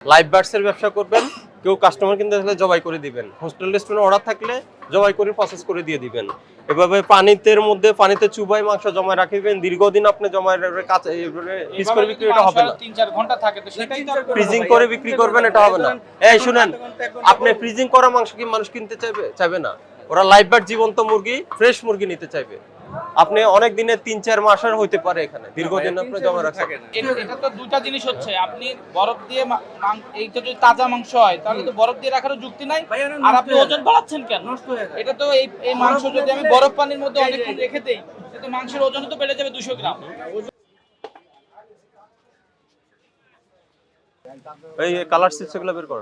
Live বার্ডসের ব্যবসা করবেন, কেউ কাস্টমার কিনতে থাকলে জবাই করে দিবেন, হোস্টেল রেস্টুরেন্টে অর্ডার থাকলে জবাই করে প্রসেস করে দিয়ে দিবেন। এভাবে পানিতে চুবাই মাংস জমায় রাখিবেন, দীর্ঘদিন আপনি জমায় কাঁচা পিস করে বিক্রি, এটা হবে না। 3-4 ঘন্টা থাকে তো সেটাই তো ফ্রিজিং করে বিক্রি করবেন, এটা হবে না। এই শুনেন, আপনি ফ্রিজিং করা মাংস কি মানুষ কিনতে চাইবে না। ওরা লাইভ বার্ড জীবন্ত মুরগি, ফ্রেশ মুরগি নিতে চাইবে। আপনি অনেক দিনে 3-4 মাসের হইতে পারে, এখানে দীর্ঘদিন আপনি জমা রাখেন। এটা তো দুইটা জিনিস হচ্ছে, আপনি বরফ দিয়ে এইটা যদি তাজা মাংস হয় তাহলে তো বরফ দিয়ে রাখারও যুক্তি নাই। আর আপনি ওজন বাড়াচ্ছেন কেন? এটা তো এই মাংস যদি আমি বরফ পানির মধ্যে অনেকক্ষণ রেখে দেই, তো মাংসের ওজন তো বেড়ে যাবে 200 গ্রাম। এই কালার চিপস এগুলো বের কর।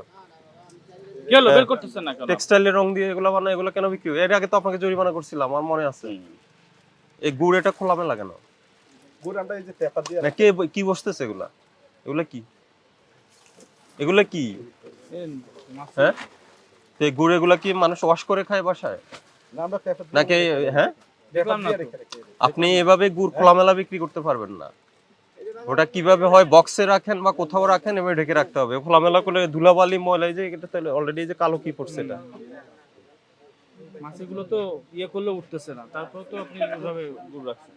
কি হলো, বের করতেছেন না কেন? টেক্সটাইলের রং দিয়ে এগুলো বানায়, এগুলো কেন বিক্রি হয়? এর আগে তো আপনাকে জরিমানা করছিলাম, আমার মনে আছে। এই গুড় এটা খোলামেলা কেন? গুড় আমরা এই যে পেপার দিয়ে না, কি বসতেছে এগুলা? এগুলা কি? এগুলা কি? হ্যাঁ, তো এই গুড় এগুলা কি মানুষ ওয়াশ করে খায় বাসায় না, আমরা পেপার নাকি? হ্যাঁ, দেখলাম না। আপনি এভাবে গুড় খোলামেলা বিক্রি করতে পারবেন না। ওটা কিভাবে হয়, বক্সে রাখেন বা কোথাও রাখেন, এভাবে ঢেকে রাখতে হবে। খোলামেলা করলে ধুলাবালি ময়লা, যে এটা তাহলে অলরেডি যে কালো কি পড়ছে এটা। মাছগুলো তো করলে উঠতেছে না, তারপর তো আপনি এইভাবে গুড় রাখছেন।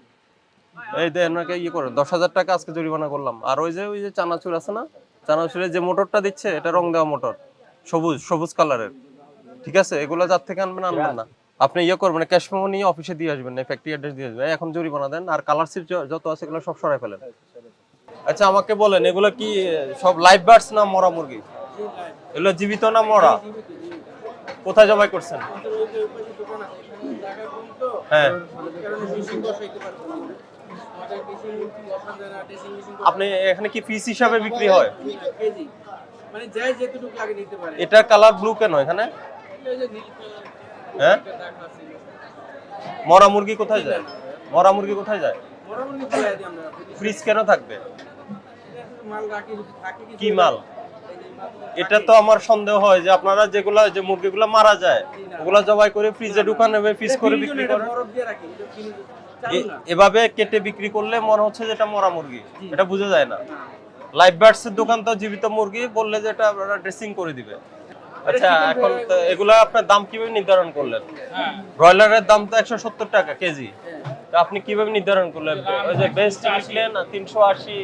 এই দেন নাকি করে 10,000 টাকা আজকে জরিমানা করলাম। আর ওই যে চানাচুর আছে না, চানাচুরের যে মোটরটা দিচ্ছে, এটা রং দেওয়া মোটর, সবুজ কালারের। ঠিক আছে, এগুলো যার থেকে আনবেন না। আপনি করবেন, ক্যাশ মেমো নিয়ে অফিসে দিয়ে আসবেন, ফ্যাক্টরি অ্যাড্রেস দিয়ে আসবেন। এখন জরিমানা দেন, আর কালার সিট যত আছে এগুলো সব সরাই ফেলেন। আচ্ছা আমাকে বলেন, এগুলো কি সব লাইভ বার্ডস না মরা মুরগি? এগুলো জীবিত না মরা? কোথায় জবাই করছেন? হ্যাঁ, আপনি এখানে কি পিস হিসাবে বিক্রি হয়? মানে যাই যেটুকু লাগে নিতে পারে। এটা কালার ব্লু কেন এখানে? হ্যাঁ, মরা মুরগি কোথায় যায়? মরা মুরগি কোথায় যায়? মোটামুটি দিয়ে দিই আমরা। ফ্রিজ কেন থাকবে? মাল রাখি যদি থাকে কি মাল? এটা তো আমার সন্দেহ হয় যে আপনারা যেগুলা যে মুরগিগুলো মারা যায়, ওগুলা জবাই করে ফ্রিজে ঢুকান, এভাবে ফ্রিজ করে বিক্রি করেন। বরফ দিয়ে রাখি। এটা কিনে চালু না। এভাবে কেটে বিক্রি করলে মনে হচ্ছে যে এটা মরা মুরগি, এটা বোঝা যায় না। লাইভ বার্ডস এর দোকান তো জীবিত মুরগি বললে যে এটা ড্রেসিং করে দিবে। আচ্ছা, এখন তো এগুলা আপনার দাম কিভাবে নির্ধারণ করলেন? ব্রয়লারের দাম তো 170 টাকা কেজি, তো আপনি কিভাবে নির্ধারণ করলেন? ওই যে বেস্ট লিখলেন 380,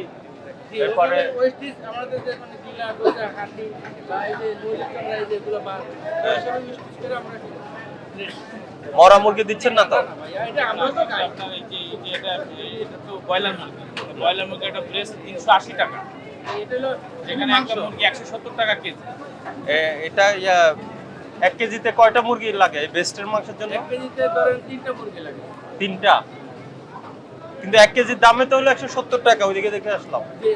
এরপরে ওয়েস্টিজ আমাদের যে মানে জিলা গোজা হান্ডি বা এই যে মহিলা এই যেগুলো বা সব মিক্স করে আমরা মরা মুরগি দিচ্ছেন না তো? এটা আমরা তো খাই। আপনার এই যে এটা তো ব্রয়লার মুরগি, একটা ব্রেস্ট 380 টাকা, এটা হলো যেখানে একটা মুরগি 170 টাকা কেজি। এটা 1 কেজিতে কয়টা মুরগি লাগে এই বেস্টের মাংসের জন্য? 1 কেজিতে ধরেন 3টা মুরগি লাগে। 3টা, কিন্তু 1 কেজির দামে তো হলো 170 টাকা, ওইদিকে দেখে আসলাম। যে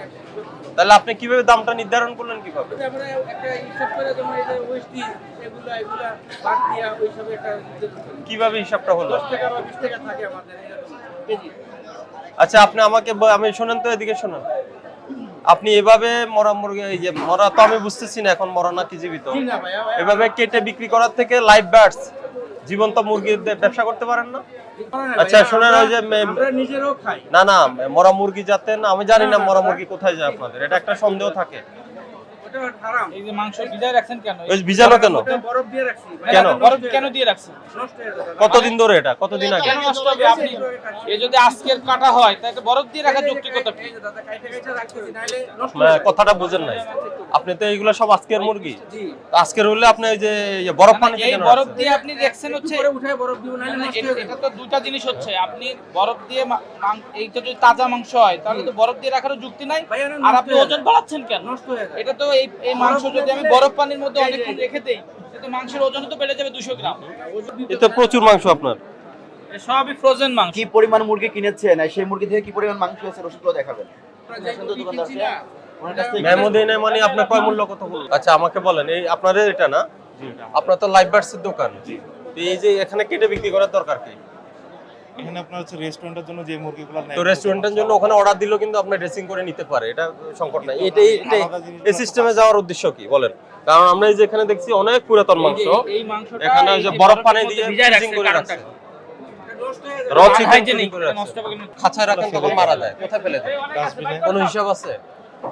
তাহলে আপনি কিভাবে দামটা নির্ধারণ করলেন কিভাবে? আমরা একটা হিসাব করে যেমন এই যে ওয়েস্টিজ এগুলা বাদ দিয়া ওই সব একটা কিভাবে হিসাবটা হলো? 10 টাকা বা 20 টাকা থাকে আমাদের এরকম কেজি। আচ্ছা, আপনি আমাকে আমি শুনেন তো, এদিকে শুনেন। আপনি এভাবে মরা মুরগি, এই যে মরা তো আমি বুঝতেছি না এখন মরা না কি জীবিত, জি না ভাইয়া, এভাবে কেটে বিক্রি করার থেকে লাইভ বার্ডস জীবন্ত মুরগির ব্যবসা করতে পারেন না? আচ্ছা শুনেন, ওই যে আমরা নিজেরাও খাই। না মরা মুরগি যাতে না, আমি জানি না মরা মুরগি কোথায় যায় আপনাদের, এটা একটা সন্দেহ থাকে। ওটা হারাম। এই যে মাংস ভিজায় রাখছেন কেন? ওই ভিজানো কেন? ওটা বরফ দিয়ে রাখছি। কেন? বরফ কেন দিয়ে রাখছেন? নষ্ট হয়ে যাবে। কতদিন ধরে এটা, কতদিন আগে? কেন নষ্ট হবে? আপনি এই যদি আজকের কাটা হয় তাহলে বরফ দিয়ে রাখার যৌক্তিকতা কি? এই যে দাদা কাইটা রাখতেছি নাইলে নষ্ট হয়ে যাবে। কথাটা বুঝেন নাই আপনি তো, এইগুলো সব আজকের মুরগি। জি। তো আজকের হলে আপনি ওই যে বরফ পানি এই বরফ দিয়ে আপনি দেখছেন হচ্ছে, পরে উঠায় বরফ দিব নাইলে নষ্ট হয়ে যাবে। এটা তো দুইটা জিনিস হচ্ছে, আপনি বরফ দিয়ে এইটা যদি তাজা মাংস হয় তাহলে তো বরফ দিয়ে রাখারও যুক্তি নাই। আর আপনি ওজন বাড়াচ্ছেন কেন? নষ্ট হয়ে যাবে। এটা তো এই মাংস যদি আমি বরফ পানির মধ্যে অনেকক্ষণ রেখে দেই, তো মাংসের ওজন তো বেড়ে যাবে 200 গ্রাম। এ তো প্রচুর মাংস আপনার। সবই ফ্রোজেন মাংস। কি পরিমাণ মুরগি কিনেছেন আর সেই মুরগি থেকে কি পরিমাণ মাংস হয়েছে রসিদগুলো দেখাবেন। ওনার কাছ থেকে মেমো দেই নাই মানে আপনার কয় মূল্য কত বলুন? আচ্ছা আমাকে বলেন, এই আপনাদের এটা না, আপনার তো লাইভ বার্ডস এর দোকান, তো এই যে এখানে কেটে বিক্রি করার দরকার কি? এখানে আপনার হচ্ছে রেস্টুরেন্টের জন্য যে মুরগিগুলো নেয়, তো রেস্টুরেন্টের জন্য ওখানে অর্ডার দিলেও কিন্তু আপনি ড্রেসিং করে নিতে পারে, এটা সংকট নাই। এই সিস্টেমে যাওয়ার উদ্দেশ্য কি বলেন? কারণ আমরা এই যে এখানে দেখছি অনেক পুরাতন মাংস, এই মাংসটা এখানে ওই যে বরফ পানি দিয়ে ফ্রিজিং করে রাখছে, র চিকেন করে রাখছে। খাঁচায় রাখেন তখন মারা যায়, কোথায় ফেলে দেন? কোনো হিসাব আছে?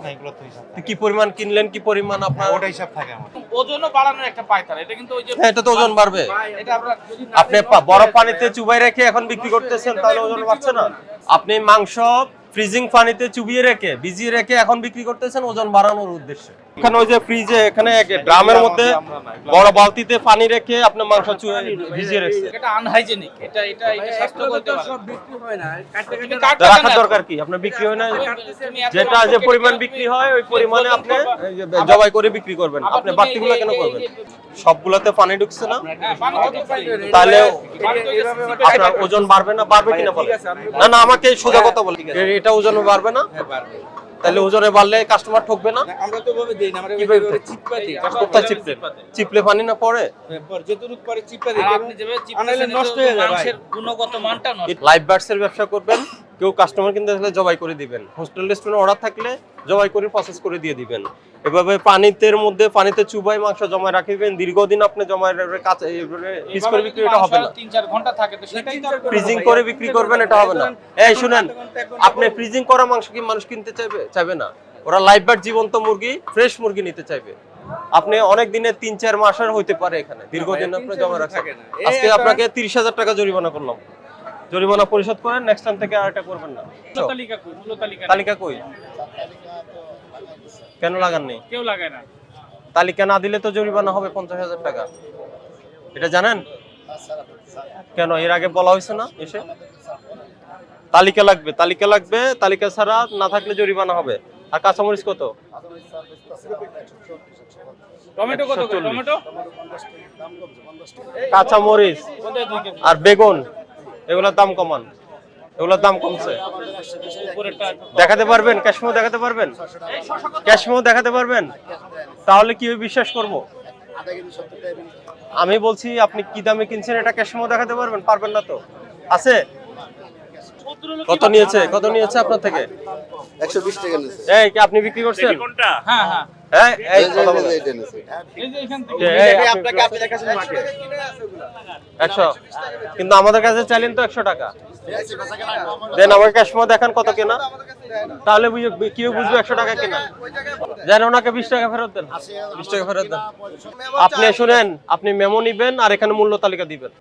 না এগুলো তো হিসাব থাকে। কি পরিমাণ কিনলেন, কি পরিমাণ আপনার, ওটা হিসাব থাকে আমার। ওজনও বাড়ানোর একটা পায়তারা, এটা কিন্তু ওই যে হ্যাঁ, এটা তো ওজন বাড়বে। এটা আপনার যদি আপনি বরফ পানিতে চুবাই রেখে এখন বিক্রি করতেছেন, তাহলে ওজন বাড়ছে না? আপনি মাংস ফ্রিজিং পানিতে চুবিয়ে রেখে, ভিজিয়ে রেখে এখন বিক্রি করতেছেন ওজন বাড়ানোর উদ্দেশ্যে। এখানে ওই যে ফ্রিজে এখানে ড্রামের মধ্যে বড় বালতিতে পানি রেখে আপনি মাংস ভিজিয়ে রেখেছেন। এটা আনহাইজেনিক, এটা এটা এটা স্বাস্থ্যকর হতে পারে। সব বিক্রি হয় না তুমি কাটবে রাখার কেন? দরকার কি? আপনার বিক্রি হয় না? তুমি এত যেটা মাংস যে কেটে পরিমাণ তুমি বিক্রি হয় ওই পরিমাণে ওজন আপনি করবা। এই যে জবাই করে বিক্রি করবেন। আবার আপনি তুমি বাড়তিগুলো কেন এই- করবেন? এই- সবগুলাতে পানি ঢুকছে না, হ্যাঁ, পানি তো ঢুকছে। তাহলে পানি তো এভাবে আপনার ওজন বাড়বে না? বাড়বে কিনা বলেন? না না, আমাকে সোজা কথা বলি, এটা ওজন বাড়বে না? তাহলে ওজনে বাড়লে কাস্টমার ঠকবে না? আমরা তো ভাবে দেই না, আমরা কিভাবে ভাবে চিপা দিই। কোথায় চিপলে? চিপলে পানি না পড়ে? পর যতটুকু পরে চিপা আর দিই। আপনি যেভাবে আনাইলে চিপতেছেন, নষ্ট এটা হয়ে যায় ভাই। মাংসের গুণগত মানটা নষ্ট। লাইভ বার্ডস এর ব্যবসা করবেন, কেউ কাস্টমার কিনতে আসলে জবাই করে দিবেন। হোস্টেল রেস্টুরেন্টে অর্ডার থাকলে জবাই করে প্রসেস করে দিয়ে দিবেন। এভাবে পানিতে চুবাই মাংস জমায় রাখবেন, দীর্ঘদিন আপনি জমায় কাঁচা পিস করে বিক্রি, এটা হবে না। 3-4 ঘন্টা থাকে, তো সেটাই তো আর ফ্রিজিং করে বিক্রি করবেন, এটা হবে না। এই শুনেন, আপনি ফ্রিজিং করা মাংস কি মানুষ কিনতে চাইবে না? ওরা লাইভ বার্ড জীবন্ত মুরগি, ফ্রেশ মুরগি নিতে চাইবে। আপনি অনেক দিনে 3-4 মাসের হইতে পারে এখানে, দীর্ঘদিন আপনি জমা রাখছেন। আজকে আপনাকে 30,000 টাকা জরিমানা করলাম, জরিমানা পরিশোধ করেন, নেক্সট টাইম থেকে আর এটা করবেন না। তালিকা কই? মূল্য তালিকা তালিকা কই? কেন লাগাননি? কেউ লাগায় না। তালিকা না দিলে তো জরিমানা হবে 50,000 টাকা, এটা জানেন? কেন এর আগে বলা হয়েছে না? এসে তালিকা লাগবে, তালিকা লাগবে, তালিকা ছাড়া না থাকলে জরিমানা হবে। আর কাঁচামরিচ কত? টমেটো কত করে? 140 টমেটো কাঁচামরিচ কোথায় 2 কেজি? আর বেগুন, এগুলোর দাম কমান, এগুলোর দাম কমছে। উপরেরটা দেখাতে পারবেন? ক্যাশমেও দেখাতে পারবেন? ক্যাশমেও দেখাতে পারবেন? তাহলে কি বিশ্বাস করব? আমি বলছি আপনি কি দামে কিনছেন, এটা ক্যাশমেও দেখাতে পারবেন? পারবেন না তো। আছে? কত নিয়েছে, কত নিয়েছে আপনার থেকে? 120 টাকা নিচ্ছে। এই কি আপনি বিক্রি করছেন? হ্যাঁ হ্যাঁ, হ্যাঁ, এই কথা বলেন। এই যে এখান থেকে এই আপনাকে আপনি দেখাছেন মাকে। 100, কিন্তু আমাদের কাছে চাইলেন তো 100 টাকা। দেন আমাকে ক্যাশমো দেখান কত কেনা, তাহলে কি বুঝবে 100 টাকা কেনা। যেন ওনাকে 20 টাকা ফেরত দেন, 20 টাকা ফেরত দেন। আপনি শুনেন, আপনি মেমো নিবেন আর এখানে মূল্য তালিকা দিবেন।